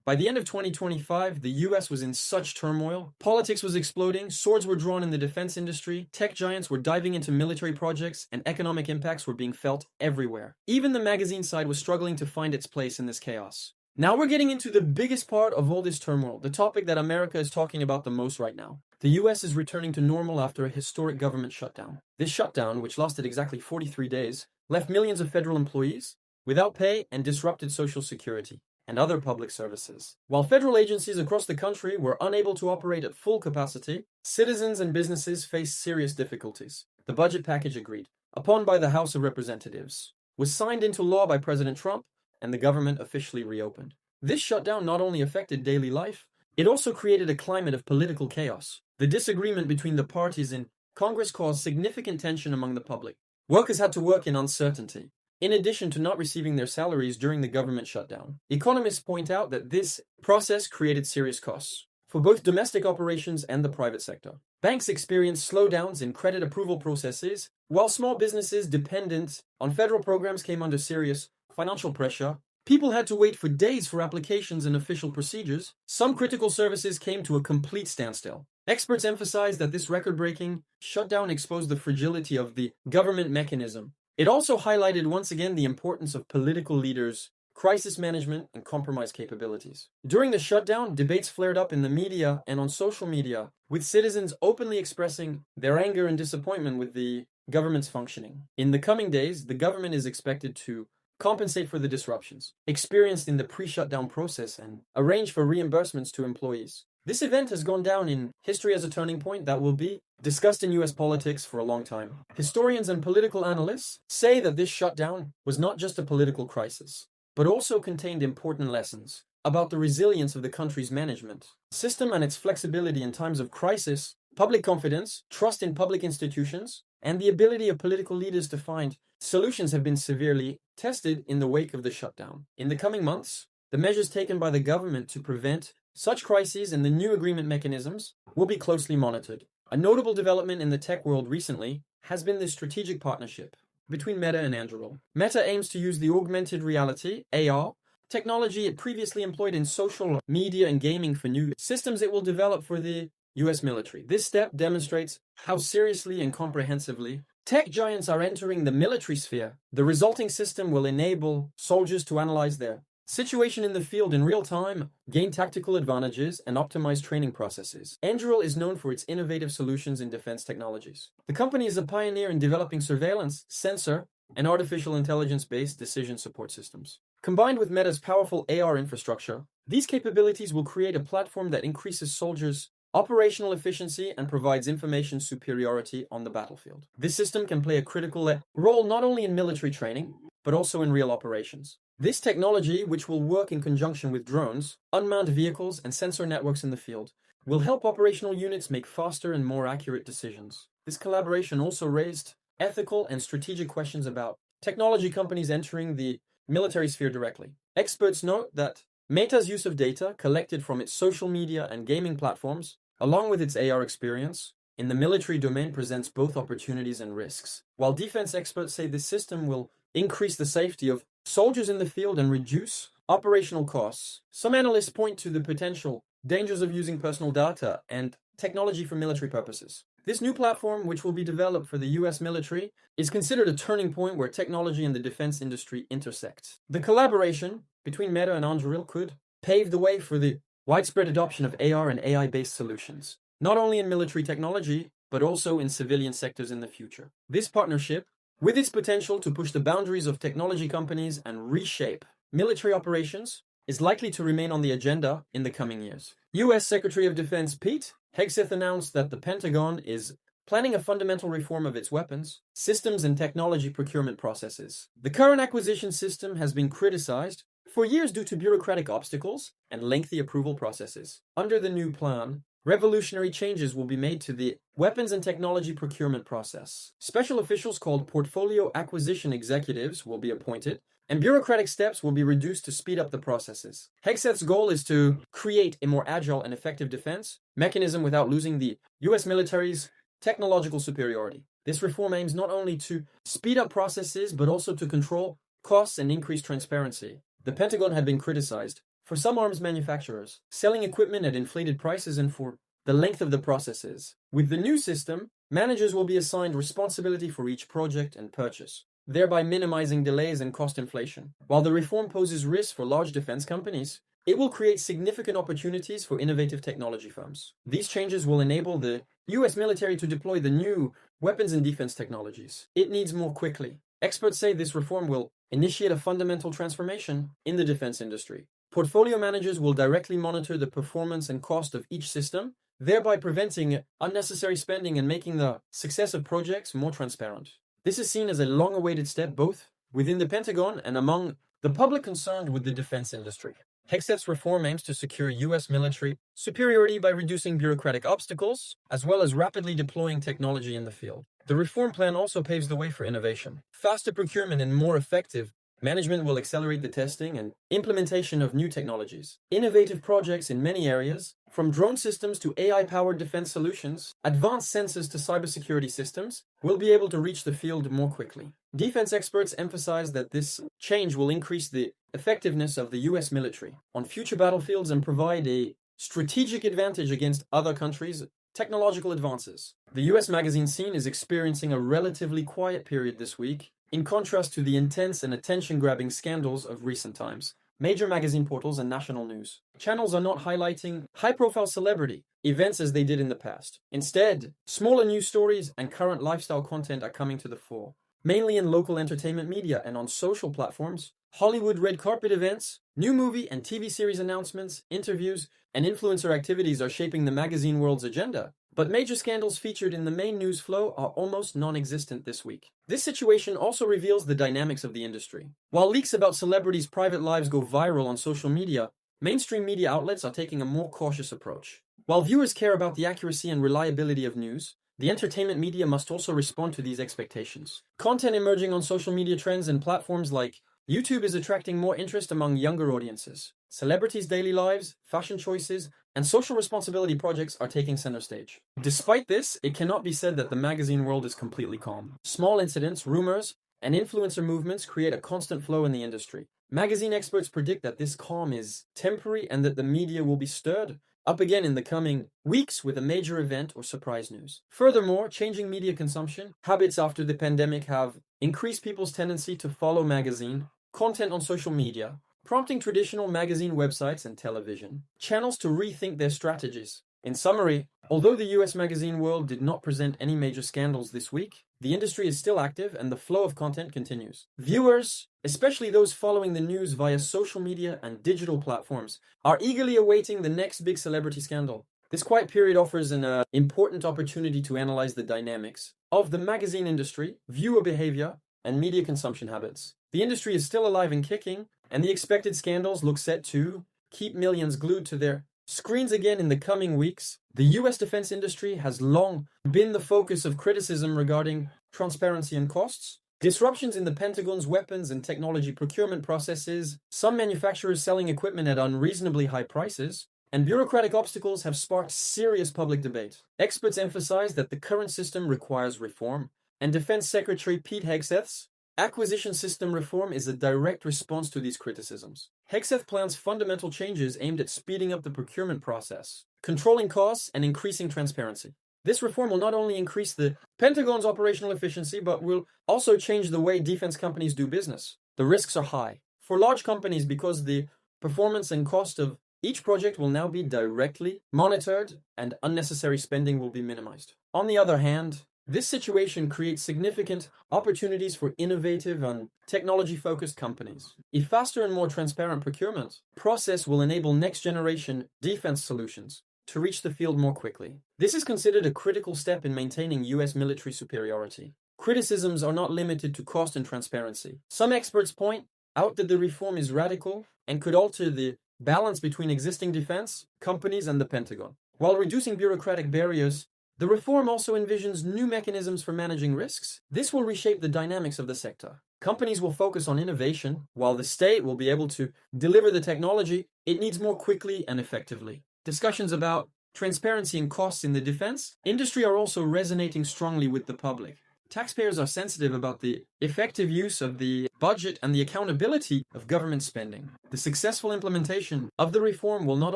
By the end of 2025, the US was in such turmoil. Politics was exploding, swords were drawn in the defense industry, tech giants were diving into military projects, and economic impacts were being felt everywhere. Even the magazine side was struggling to find its place in this chaos. Now we're getting into the biggest part of all this turmoil, the topic that America is talking about the most right now. The US is returning to normal after a historic government shutdown. This shutdown, which lasted exactly 43 days, left millions of federal employees without pay and disrupted Social Security and other public services. While federal agencies across the country were unable to operate at full capacity, citizens and businesses faced serious difficulties. The budget package agreed upon by the House of Representatives was signed into law by President Trump, and the government officially reopened. This shutdown not only affected daily life, it also created a climate of political chaos. The disagreement between the parties in Congress caused significant tension among the public. Workers had to work in uncertainty, in addition to not receiving their salaries during the government shutdown. Economists point out that this process created serious costs for both domestic operations and the private sector. Banks experienced slowdowns in credit approval processes, while small businesses dependent on federal programs came under serious financial pressure. People had to wait for days for applications and official procedures. Some critical services came to a complete standstill. Experts emphasize that this record-breaking shutdown exposed the fragility of the government mechanism. It also highlighted once again the importance of political leaders, crisis management, and compromise capabilities. During the shutdown, debates flared up in the media and on social media, with citizens openly expressing their anger and disappointment with the government's functioning. In the coming days, the government is expected to compensate for the disruptions experienced in the pre-shutdown process and arrange for reimbursements to employees. This event has gone down in history as a turning point that will be discussed in US politics for a long time. Historians and political analysts say that this shutdown was not just a political crisis, but also contained important lessons about the resilience of the country's management system and its flexibility in times of crisis, public confidence, trust in public institutions, and the ability of political leaders to find solutions have been severely tested in the wake of the shutdown. In the coming months, the measures taken by the government to prevent such crises and the new agreement mechanisms will be closely monitored. A notable development in the tech world recently has been the strategic partnership between Meta and Anduril. Meta aims to use the augmented reality, AR, technology it previously employed in social media and gaming for new systems it will develop for the US military. This step demonstrates how seriously and comprehensively tech giants are entering the military sphere. The resulting system will enable soldiers to analyze their situation in the field in real time, gain tactical advantages, and optimize training processes. Anduril is known for its innovative solutions in defense technologies. The company is a pioneer in developing surveillance, sensor, and artificial intelligence-based decision support systems. Combined with Meta's powerful AR infrastructure, these capabilities will create a platform that increases soldiers' operational efficiency and provides information superiority on the battlefield. This system can play a critical role not only in military training, but also in real operations. This technology, which will work in conjunction with drones, unmanned vehicles, and sensor networks in the field, will help operational units make faster and more accurate decisions. This collaboration also raised ethical and strategic questions about technology companies entering the military sphere directly. Experts note that Meta's use of data collected from its social media and gaming platforms, along with its AR experience, in the military domain presents both opportunities and risks. While defense experts say this system will increase the safety of soldiers in the field and reduce operational costs, some analysts point to the potential dangers of using personal data and technology for military purposes. This new platform, which will be developed for the US military, is considered a turning point where technology and the defense industry intersect. The collaboration between Meta and Anduril could pave the way for the widespread adoption of AR and AI-based solutions, not only in military technology, but also in civilian sectors in the future. This partnership, with its potential to push the boundaries of technology companies and reshape military operations, is likely to remain on the agenda in the coming years. US Secretary of Defense Pete Hegseth announced that the Pentagon is planning a fundamental reform of its weapons, systems, and technology procurement processes. The current acquisition system has been criticized for years due to bureaucratic obstacles and lengthy approval processes. Under the new plan, revolutionary changes will be made to the weapons and technology procurement process. Special officials called portfolio acquisition executives will be appointed, and bureaucratic steps will be reduced to speed up the processes. Hegseth's goal is to create a more agile and effective defense mechanism without losing the US military's technological superiority. This reform aims not only to speed up processes, but also to control costs and increase transparency. The Pentagon had been criticized for some arms manufacturers, selling equipment at inflated prices and for the length of the processes. With the new system, managers will be assigned responsibility for each project and purchase, thereby minimizing delays and cost inflation. While the reform poses risks for large defense companies, it will create significant opportunities for innovative technology firms. These changes will enable the US military to deploy the new weapons and defense technologies it needs more quickly. Experts say this reform will initiate a fundamental transformation in the defense industry. Portfolio managers will directly monitor the performance and cost of each system, thereby preventing unnecessary spending and making the success of projects more transparent. This is seen as a long-awaited step both within the Pentagon and among the public concerned with the defense industry. Hegseth's reform aims to secure US military superiority by reducing bureaucratic obstacles, as well as rapidly deploying technology in the field. The reform plan also paves the way for innovation. Faster procurement and more effective management will accelerate the testing and implementation of new technologies. Innovative projects in many areas, from drone systems to AI-powered defense solutions, advanced sensors to cybersecurity systems, will be able to reach the field more quickly. Defense experts emphasize that this change will increase the effectiveness of the US military on future battlefields and provide a strategic advantage against other countries' technological advances. The US magazine scene is experiencing a relatively quiet period this week, in contrast to the intense and attention-grabbing scandals of recent times. Major magazine portals and national news channels are not highlighting high-profile celebrity events as they did in the past. Instead, smaller news stories and current lifestyle content are coming to the fore, mainly in local entertainment media and on social platforms. Hollywood red carpet events, new movie and TV series announcements, interviews, and influencer activities are shaping the magazine world's agenda. But major scandals featured in the main news flow are almost non-existent this week. This situation also reveals the dynamics of the industry. While leaks about celebrities' private lives go viral on social media, mainstream media outlets are taking a more cautious approach. While viewers care about the accuracy and reliability of news, the entertainment media must also respond to these expectations. Content emerging on social media trends and platforms like YouTube is attracting more interest among younger audiences. Celebrities' daily lives, fashion choices, and social responsibility projects are taking center stage. Despite this, it cannot be said that the magazine world is completely calm. Small incidents, rumors, and influencer movements create a constant flow in the industry. Magazine experts predict that this calm is temporary and that the media will be stirred up again in the coming weeks with a major event or surprise news. Furthermore, changing media consumption habits after the pandemic have increased people's tendency to follow magazine content on social media, prompting traditional magazine websites and television channels to rethink their strategies. In summary, although the US magazine world did not present any major scandals this week, the industry is still active and the flow of content continues. Viewers, especially those following the news via social media and digital platforms, are eagerly awaiting the next big celebrity scandal. This quiet period offers an important opportunity to analyze the dynamics of the magazine industry, viewer behavior, and media consumption habits. The industry is still alive and kicking, and the expected scandals look set to keep millions glued to their screens again in the coming weeks. The US defense industry has long been the focus of criticism regarding transparency and costs. Disruptions in the Pentagon's weapons and technology procurement processes, some manufacturers selling equipment at unreasonably high prices, and bureaucratic obstacles have sparked serious public debate. Experts emphasize that the current system requires reform, and Defense Secretary Pete Hegseth's acquisition system reform is a direct response to these criticisms. Hegseth plans fundamental changes aimed at speeding up the procurement process, controlling costs, and increasing transparency. This reform will not only increase the Pentagon's operational efficiency, but will also change the way defense companies do business. The risks are high for large companies because the performance and cost of each project will now be directly monitored and unnecessary spending will be minimized. On the other hand, this situation creates significant opportunities for innovative and technology-focused companies. A faster and more transparent procurement process will enable next-generation defense solutions to reach the field more quickly. This is considered a critical step in maintaining US military superiority. Criticisms are not limited to cost and transparency. Some experts point out that the reform is radical and could alter the balance between existing defense companies and the Pentagon. While reducing bureaucratic barriers, the reform also envisions new mechanisms for managing risks. This will reshape the dynamics of the sector. Companies will focus on innovation, while the state will be able to deliver the technology it needs more quickly and effectively. Discussions about transparency and costs in the defense industry are also resonating strongly with the public. Taxpayers are sensitive about the effective use of the budget and the accountability of government spending. The successful implementation of the reform will not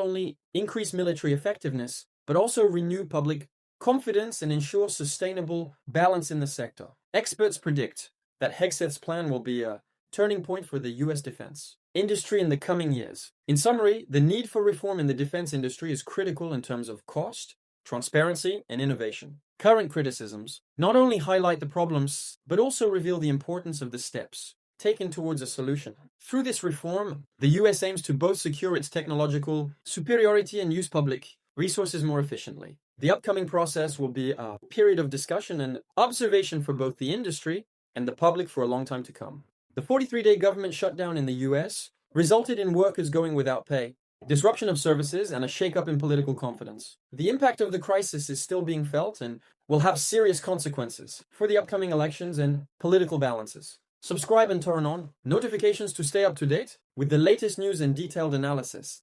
only increase military effectiveness, but also renew public confidence and ensure sustainable balance in the sector. Experts predict that Hegseth's plan will be a turning point for the US defense industry in the coming years. In summary, the need for reform in the defense industry is critical in terms of cost, transparency, and innovation. Current criticisms not only highlight the problems, but also reveal the importance of the steps taken towards a solution. Through this reform, the US aims to both secure its technological superiority and use public resources more efficiently. The upcoming process will be a period of discussion and observation for both the industry and the public for a long time to come. The 43-day government shutdown in the US resulted in workers going without pay, disruption of services, and a shakeup in political confidence. The impact of the crisis is still being felt and will have serious consequences for the upcoming elections and political balances. Subscribe and turn on notifications to stay up to date with the latest news and detailed analysis.